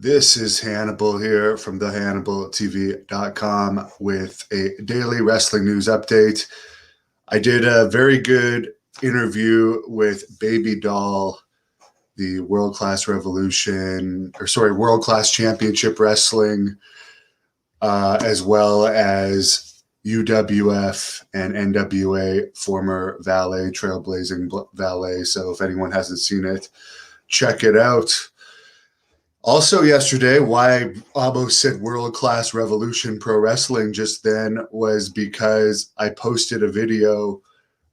This is Hannibal here from thehannibaltv.com with a daily wrestling news update. I did a very good interview with Baby Doll, the World Class Championship Wrestling, as well as UWF and NWA former Valet, Trailblazing Valet. So if anyone hasn't seen it, check it out. Also yesterday, why I almost said World Class Revolution Pro Wrestling just then was because I posted a video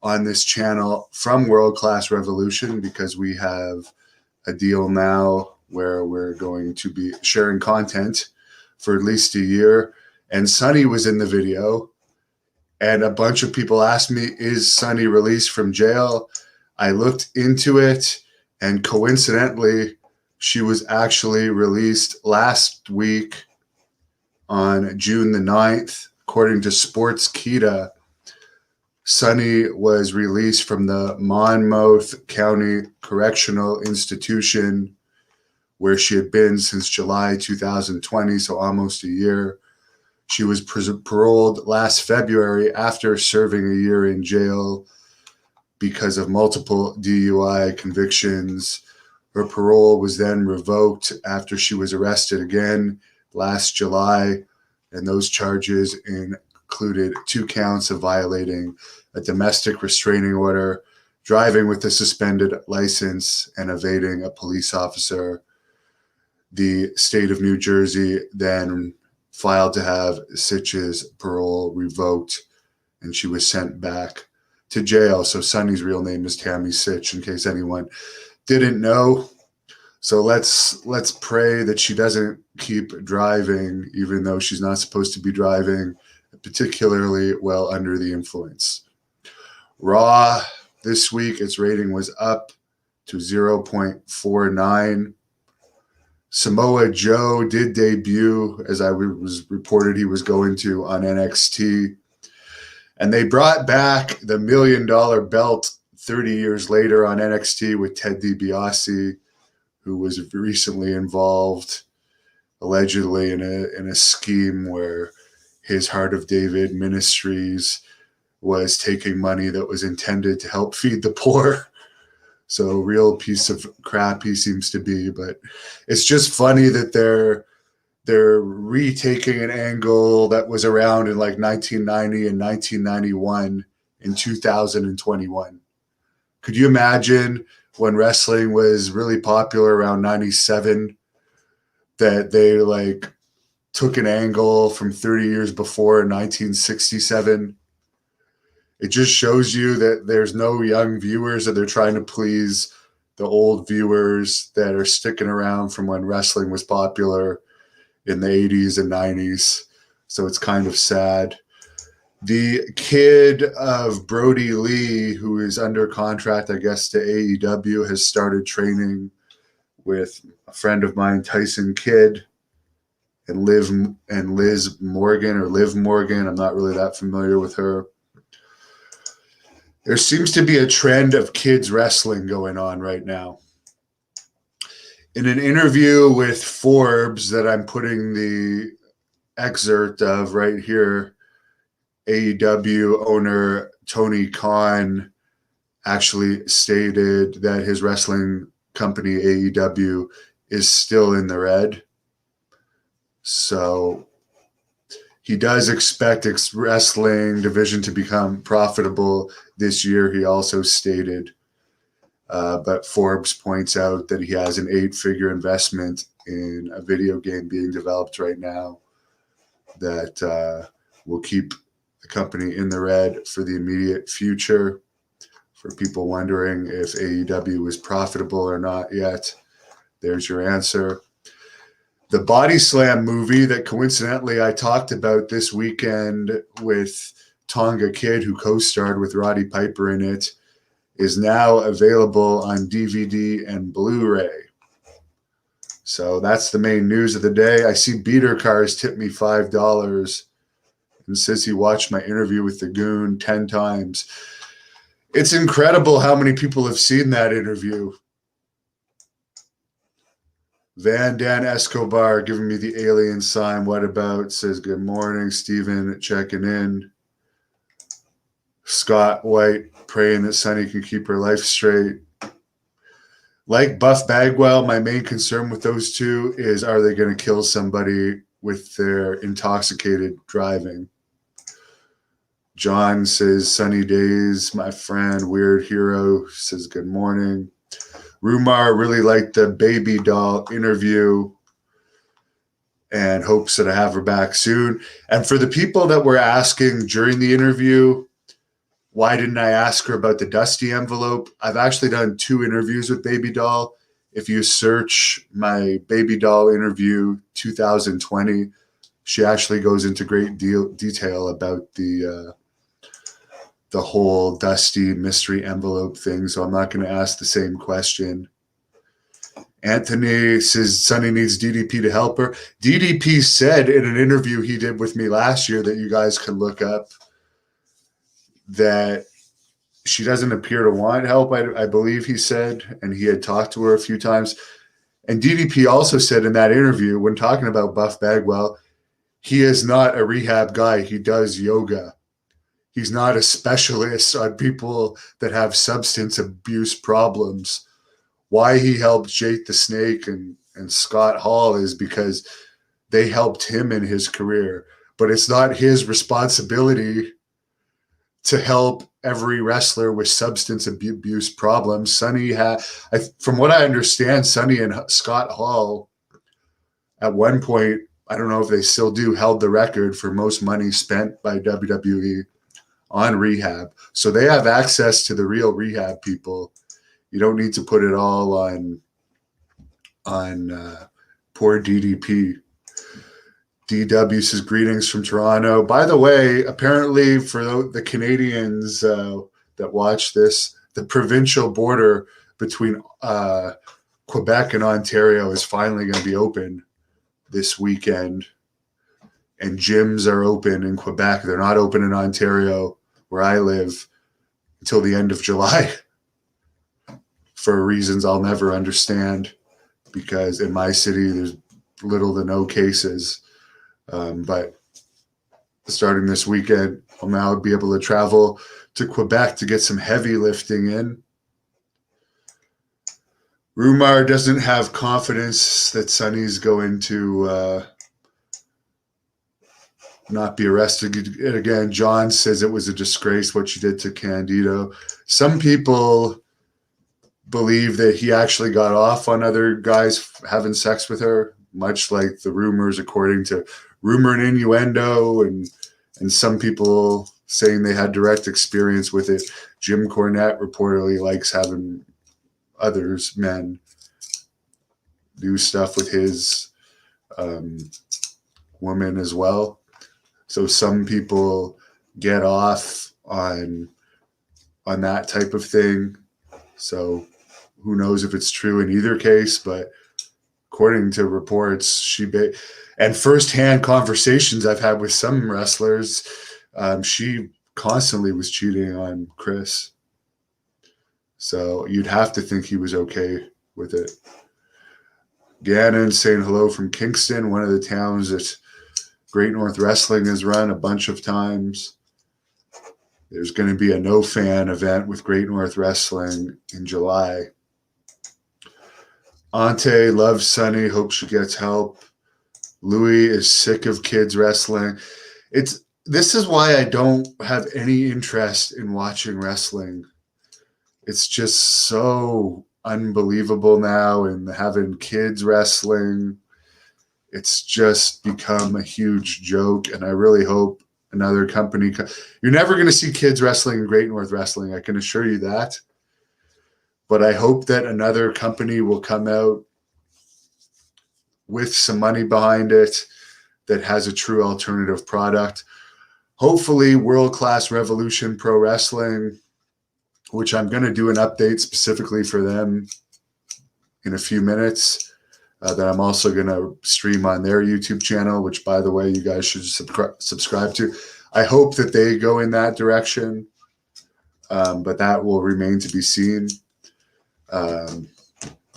on this channel from World Class Revolution because we have a deal now where we're going to be sharing content for at least a year. And Sonny was in the video, and a bunch of people asked me, is Sonny released from jail? I looked into it, and coincidentally, she was actually released last week on June the 9th. According to Sportskeeda, Sonny was released from the Monmouth County Correctional Institution, where she had been since July 2020, so almost a year. She was paroled last February after serving a year in jail because of multiple DUI convictions. Her parole was then revoked after she was arrested again last July, and those charges included 2 counts of violating a domestic restraining order, driving with a suspended license, and evading a police officer. The state of New Jersey then filed to have Sitch's parole revoked, and she was sent back to jail. So Sonny's real name is Tammy Sitch, in case anyone didn't know. So let's pray that she doesn't keep driving, even though she's not supposed to be driving, particularly while under the influence. Raw this week, its rating was up to 0.49. Samoa Joe did debut, as I was reported he was going to, on NXT. And they brought back the $1 million belt 30 years later on NXT with Ted DiBiase, who was recently involved, allegedly, in a scheme where his Heart of David Ministries was taking money that was intended to help feed the poor. So a real piece of crap he seems to be. But it's just funny that they're retaking an angle that was around in like 1990 and 1991 in 2021. Could you imagine when wrestling was really popular around 97 that they like took an angle from 30 years before in 1967? It just shows you that there's no young viewers, that they're trying to please the old viewers that are sticking around from when wrestling was popular in the 80s and 90s. So it's kind of sad. The kid of Brody Lee, who is under contract, I guess, to AEW, has started training with a friend of mine, Tyson Kidd, and Liv Morgan. I'm not really that familiar with her. There seems to be a trend of kids wrestling going on right now. In an interview with Forbes that I'm putting the excerpt of right here, AEW owner Tony Khan actually stated that his wrestling company, AEW, is still in the red. So he does expect its wrestling division to become profitable this year, he also stated. But Forbes points out that he has an 8-figure investment in a video game being developed right now that will keep the company in the red for the immediate future. For people wondering if AEW is profitable or not yet, there's your answer. The Body Slam movie that coincidentally I talked about this weekend with Tonga Kid, who co-starred with Roddy Piper in it, is now available on DVD and Blu-ray. So that's the main news of the day. I see Beater Cars tipped me $5 and says he watched my interview with the Goon 10 times. It's incredible how many people have seen that interview. Van Dan Escobar giving me the alien sign. What about? Says good morning. Steven checking in. Scott White praying that Sunny can keep her life straight. Like Buff Bagwell, my main concern with those two is, are they going to kill somebody with their intoxicated driving? John says, sunny days, my friend. Weird Hero says, good morning. Rumar really liked the baby doll interview and hopes that I have her back soon. And for the people that were asking during the interview, why didn't I ask her about the Dusty envelope? I've actually done 2 interviews with Baby Doll. If you search my Baby Doll interview 2020, she actually goes into great detail about the whole Dusty mystery envelope thing. So I'm not going to ask the same question. Anthony says Sunny needs DDP to help her. DDP said in an interview he did with me last year that you guys can look up that she doesn't appear to want help, I believe he said, and he had talked to her a few times. And DDP also said in that interview, when talking about Buff Bagwell, he is not a rehab guy. He does yoga. He's not a specialist on people that have substance abuse problems. Why he helped Jake the Snake and Scott Hall is because they helped him in his career. But it's not his responsibility to help every wrestler with substance abuse problems. Sunny from what I understand, Sunny and Scott Hall at one point, I don't know if they still do, held the record for most money spent by WWE on rehab. So they have access to the real rehab people. You don't need to put it all on poor DDP. DW says greetings from Toronto. By the way, apparently for the Canadians that watch this, the provincial border between Quebec and Ontario is finally going to be open this weekend. And gyms are open in Quebec. They're not open in Ontario, where I live, until the end of July for reasons I'll never understand, because in my city there's little to no cases. But starting this weekend, I'll now be able to travel to Quebec to get some heavy lifting in. Rumar doesn't have confidence that Sunny's going to not be arrested again. John says it was a disgrace what she did to Candido. Some people believe that he actually got off on other guys having sex with her, much like the rumors, according to Rumor and Innuendo, and some people saying they had direct experience with it. Jim Cornette reportedly likes having others, men, do stuff with his woman as well. So some people get off on that type of thing. So who knows if it's true in either case, but according to reports, and firsthand conversations I've had with some wrestlers, she constantly was cheating on Chris. So you'd have to think he was okay with it. Gannon saying hello from Kingston, one of the towns that Great North Wrestling has run a bunch of times. There's going to be a no-fan event with Great North Wrestling in July. Ante loves Sunny, hopes she gets help. Louis is sick of kids wrestling. This is why I don't have any interest in watching wrestling. It's just so unbelievable now, and having kids wrestling, it's just become a huge joke. And I really hope another company. You're never going to see kids wrestling in Great North Wrestling, I can assure you that. But I hope that another company will come out with some money behind it that has a true alternative product. Hopefully, World Class Revolution Pro Wrestling, which I'm going to do an update specifically for them in a few minutes, that I'm also going to stream on their YouTube channel, which, by the way, you guys should subscribe to. I hope that they go in that direction, but that will remain to be seen.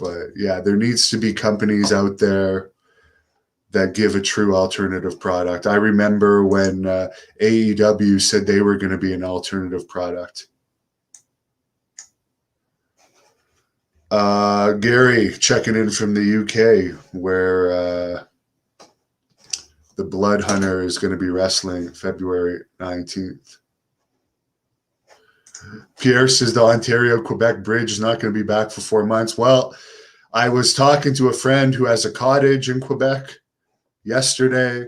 But yeah, there needs to be companies out there that give a true alternative product. I remember when AEW said they were going to be an alternative product. Gary checking in from the UK, where the Blood Hunter is going to be wrestling February 19th. Pierre says the Ontario-Quebec bridge is not going to be back for 4 months. Well, I was talking to a friend who has a cottage in Quebec yesterday.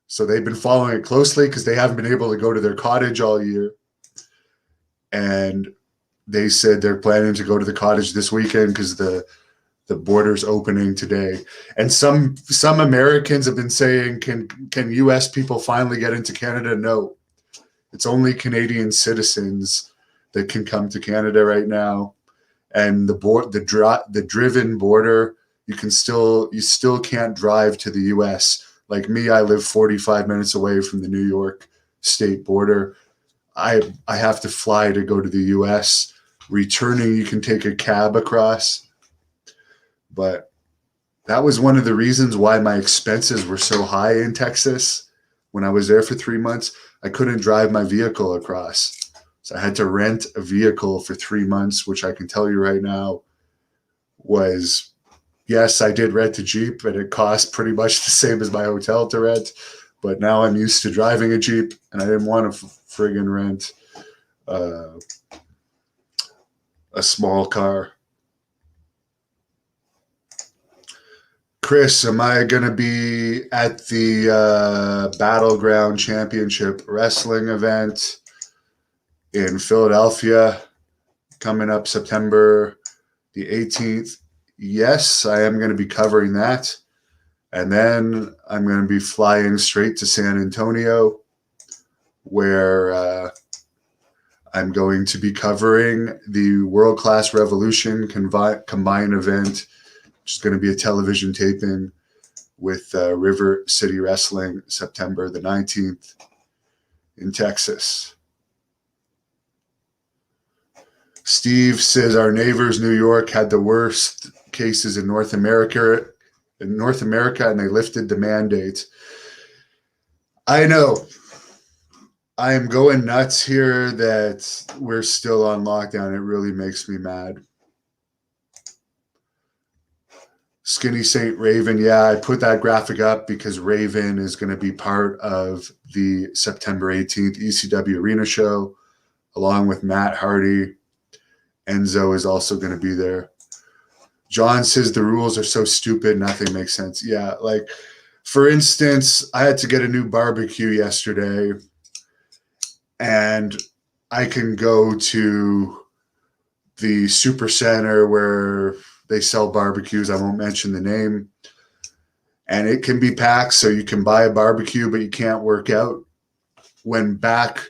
So they've been following it closely because they haven't been able to go to their cottage all year. And they said they're planning to go to the cottage this weekend because the border's opening today. And some Americans have been saying, can U.S. people finally get into Canada? No. It's only Canadian citizens that can come to Canada right now. And the driven border, you still can't drive to the U.S. Like me, I live 45 minutes away from the New York state border. I have to fly to go to the U.S. Returning, you can take a cab across. But that was one of the reasons why my expenses were so high in Texas. When I was there for 3 months, I couldn't drive my vehicle across. So I had to rent a vehicle for 3 months, which I can tell you right now was, yes, I did rent a Jeep, and it cost pretty much the same as my hotel to rent. But now I'm used to driving a Jeep, and I didn't want to friggin' rent a small car. Chris, am I going to be at the Battleground Championship Wrestling event in Philadelphia coming up September the 18th? Yes, I am going to be covering that. And then I'm going to be flying straight to San Antonio, where I'm going to be covering the World Class Revolution combined event, which is going to be a television taping with River City Wrestling September the 19th in Texas. Steve says our neighbors, New York, had the worst cases in North America, and they lifted the mandate. I know. I am going nuts here that we're still on lockdown. It really makes me mad. Skinny Saint Raven, yeah, I put that graphic up because Raven is going to be part of the September 18th ECW Arena show, along with Matt Hardy. Enzo is also going to be there. John says the rules are so stupid, nothing makes sense. Yeah, like, for instance, I had to get a new barbecue yesterday, and I can go to the Super Center where they sell barbecues. I won't mention the name. And it can be packed, so you can buy a barbecue, but you can't work out. When back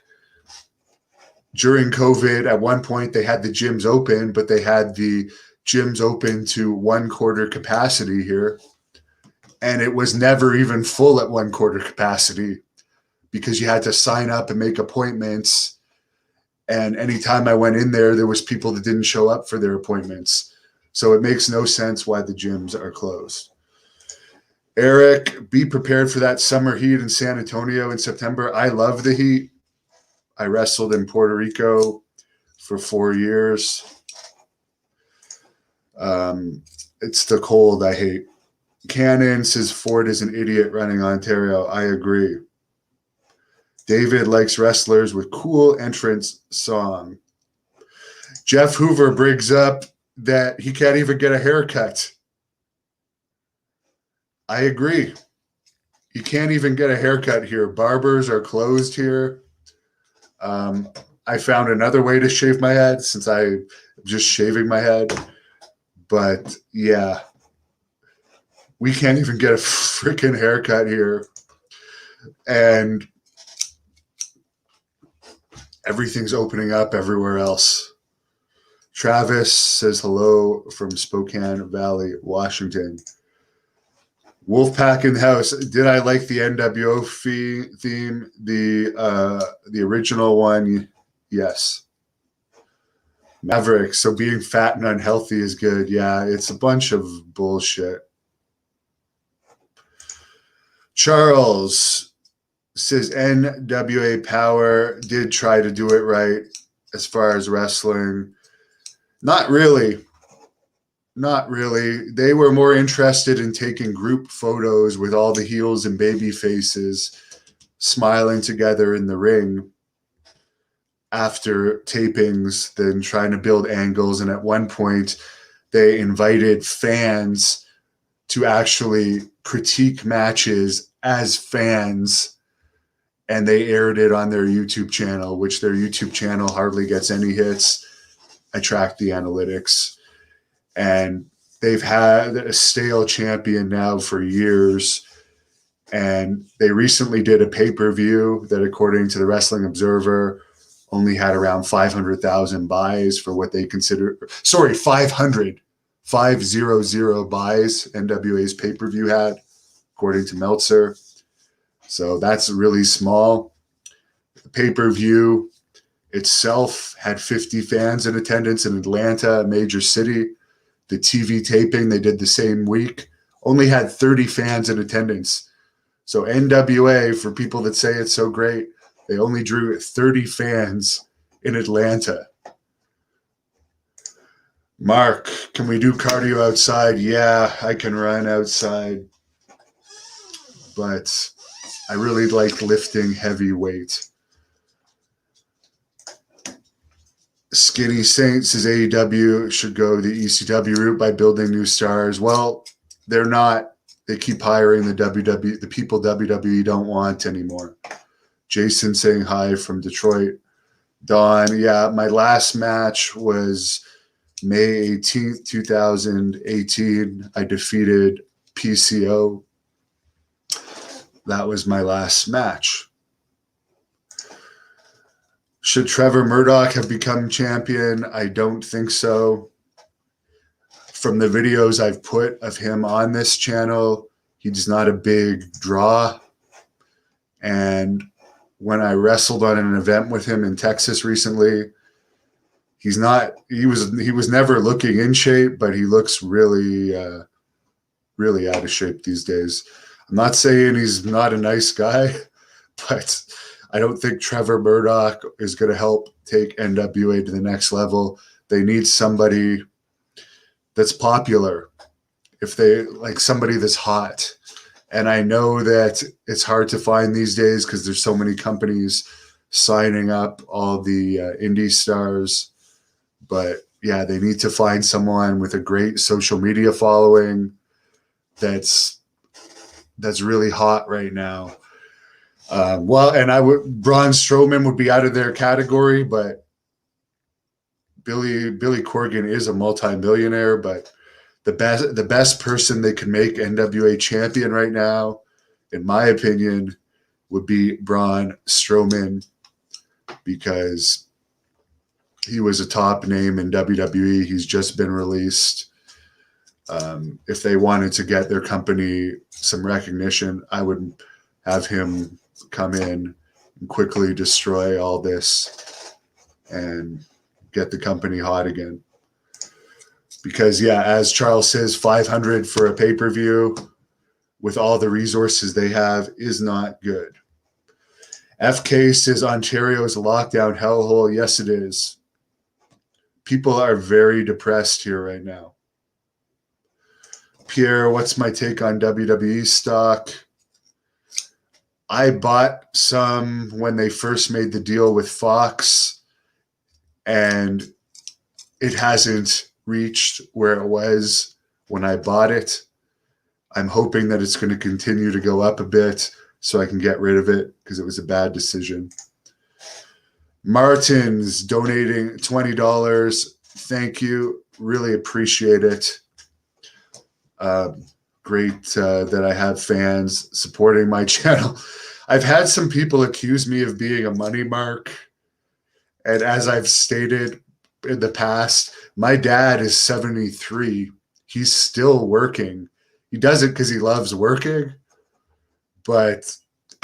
during COVID, at one point, they had the gyms open, but they had the gyms open to 1/4 capacity here. And it was never even full at 1/4 capacity because you had to sign up and make appointments. And anytime I went in there, there was people that didn't show up for their appointments. So it makes no sense why the gyms are closed. Eric, be prepared for that summer heat in San Antonio in September. I love the heat. I wrestled in Puerto Rico for 4 years. It's the cold I hate. Cannon says Ford is an idiot running Ontario. I agree. David likes wrestlers with cool entrance song. Jeff Hoover brings up that he can't even get a haircut. I agree. You can't even get a haircut here. Barbers are closed here. I found another way to shave my head since I'm just shaving my head. But yeah, we can't even get a freaking haircut here. And everything's opening up everywhere else. Travis says hello from Spokane Valley, Washington. Wolfpack in the house. Did I like the NWO theme? The original one, yes. Maverick. So being fat and unhealthy is good. Yeah, it's a bunch of bullshit. Charles says NWA Power did try to do it right as far as wrestling. Not really. Not really. They were more interested in taking group photos with all the heels and baby faces smiling together in the ring after tapings than trying to build angles. And at one point, they invited fans to actually critique matches as fans, and they aired it on their YouTube channel, which their YouTube channel hardly gets any hits. I track the analytics. And they've had a stale champion now for years. And they recently did a pay-per-view that, according to the Wrestling Observer, only had around 500,000 buys for what they consider, 500 buys NWA's pay-per-view had, according to Meltzer. So that's really small. The pay-per-view itself had 50 fans in attendance in Atlanta, a major city. The TV taping they did the same week only had 30 fans in attendance. So NWA, for people that say it's so great, they only drew 30 fans in Atlanta. Mark, can we do cardio outside? Yeah, I can run outside. But I really like lifting heavy weight. Skinny Saint says AEW should go the ECW route by building new stars. Well, they're not. They keep hiring the people WWE don't want anymore. Jason saying hi from Detroit. Don, yeah, my last match was May 18th, 2018. I defeated PCO. That was my last match. Should Trevor Murdoch have become champion? I don't think so. From the videos I've put of him on this channel, he's not a big draw. And when I wrestled on an event with him in Texas recently, he was never looking in shape, but he looks really, really out of shape these days. I'm not saying he's not a nice guy, but I don't think Trevor Murdoch is going to help take NWA to the next level. They need somebody that's popular, if they like somebody that's hot. And I know that it's hard to find these days because there's so many companies signing up all the indie stars. But yeah, they need to find someone with a great social media following that's really hot right now. And Braun Strowman would be out of their category, but Billy Corgan is a multimillionaire. But the best person they could make NWA champion right now, in my opinion, would be Braun Strowman, because he was a top name in WWE. He's just been released. If they wanted to get their company some recognition, I would have him come in and quickly destroy all this and get the company hot again. Because, yeah, as Charles says, 500 for a pay-per-view with all the resources they have is not good. FK says Ontario is a lockdown hellhole. Yes, it is. People are very depressed here right now. Pierre, what's my take on WWE stock? I bought some when they first made the deal with Fox, and it hasn't reached where it was when I bought it. I'm hoping that it's going to continue to go up a bit so I can get rid of it, because it was a bad decision. Martin's donating $20. Thank you. Really appreciate it. Great that I have fans supporting my channel. I've had some people accuse me of being a money mark. And as I've stated in the past, my dad is 73. He's still working. He does it because he loves working, but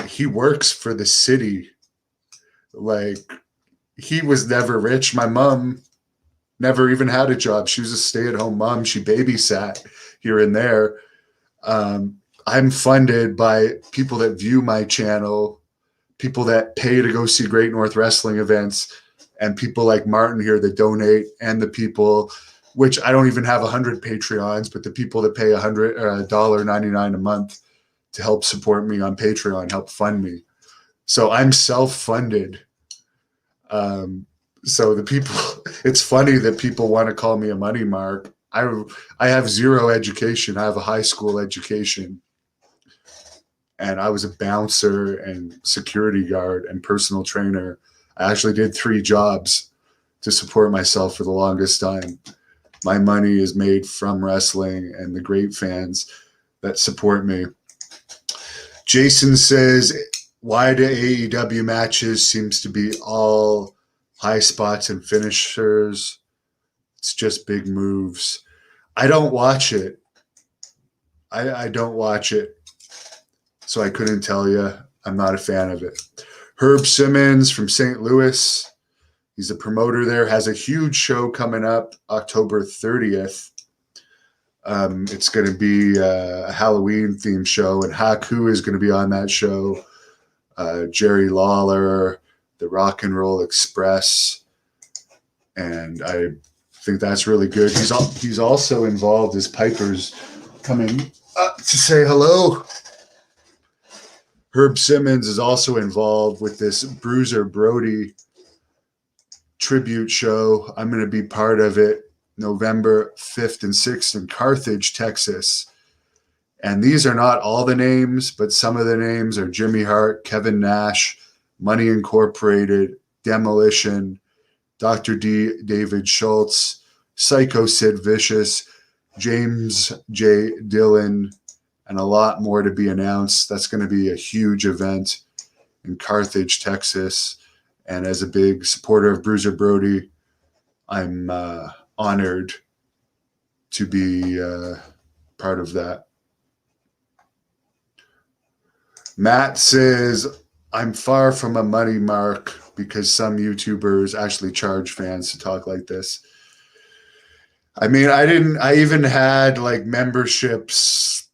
he works for the city. Like, he was never rich. My mom never even had a job. She was a stay-at-home mom. She babysat here and there. I'm funded by people that view my channel, people that pay to go see Great North Wrestling events, and people like Martin here that donate, and the people, which I don't even have 100 Patreons, but the people that pay $100.99 a month to help support me on Patreon, help fund me. So I'm self-funded. So the people, it's funny that people want to call me a money mark. I have zero education. I have a high school education. And I was a bouncer and security guard and personal trainer. I actually did 3 jobs to support myself for the longest time. My money is made from wrestling and the great fans that support me. Jason says, why do AEW matches seems to be all high spots and finishers? It's just big moves. I don't watch it. I don't watch it. So I couldn't tell you. I'm not a fan of it. Herb Simmons from St. Louis. He's a promoter there. Has a huge show coming up October 30th. It's going to be a Halloween-themed show, and Haku is going to be on that show. Jerry Lawler, the Rock and Roll Express, and I think that's really good. He's also involved as Piper's coming up to say hello. Herb Simmons is also involved with this Bruiser Brody tribute show. I'm going to be part of it November 5th and 6th in Carthage, Texas. And these are not all the names, but some of the names are Jimmy Hart, Kevin Nash, Money Incorporated, Demolition, Dr. D. David Schultz, Psycho Sid Vicious, James J. Dillon, and a lot more to be announced. That's going to be a huge event in Carthage, Texas. And as a big supporter of Bruiser Brody, I'm honored to be part of that. Matt says, I'm far from a money mark because some YouTubers actually charge fans to talk like this. I mean, I even had like memberships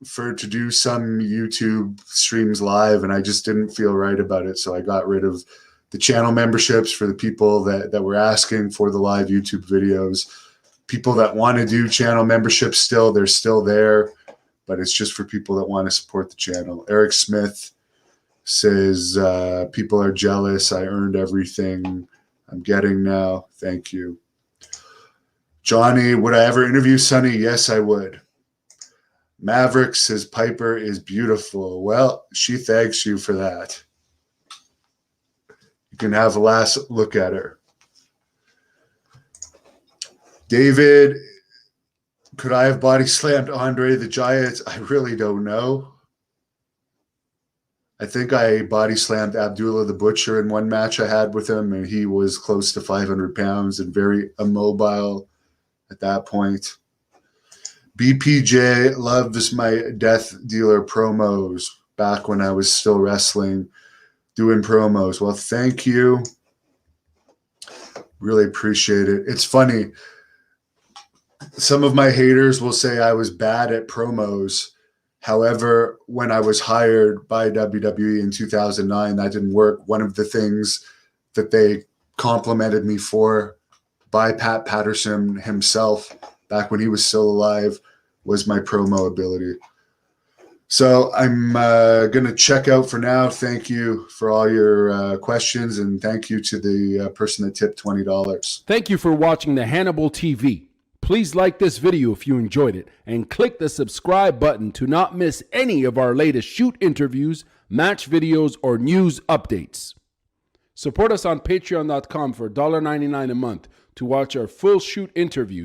to do some YouTube streams live, and I just didn't feel right about it. So I got rid of the channel memberships for the people that were asking for the live YouTube videos. People that want to do channel memberships still, they're still there, but it's just for people that want to support the channel. Eric Smith says, people are jealous. I earned everything I'm getting now. Thank you. Johnny, would I ever interview Sonny? Yes, I would. Maverick says Piper is beautiful. Well, she thanks you for that. You can have a last look at her. David, could I have body slammed Andre the Giant? I really don't know. I think I body slammed Abdullah the Butcher in one match I had with him, and he was close to 500 pounds and very immobile at that point. BPJ loves my Death Dealer promos back when I was still wrestling, doing promos. Well, thank you. Really appreciate it. It's funny. Some of my haters will say I was bad at promos. However, when I was hired by WWE in 2009, that didn't work. One of the things that they complimented me for by Pat Patterson himself back when he was still alive was my promo ability. So I'm going to check out for now. Thank you for all your questions, and thank you to the person that tipped $20. Thank you for watching the Hannibal TV. Please like this video if you enjoyed it, and click the subscribe button to not miss any of our latest shoot interviews, match videos, or news updates. Support us on patreon.com for $1.99 a month to watch our full shoot interviews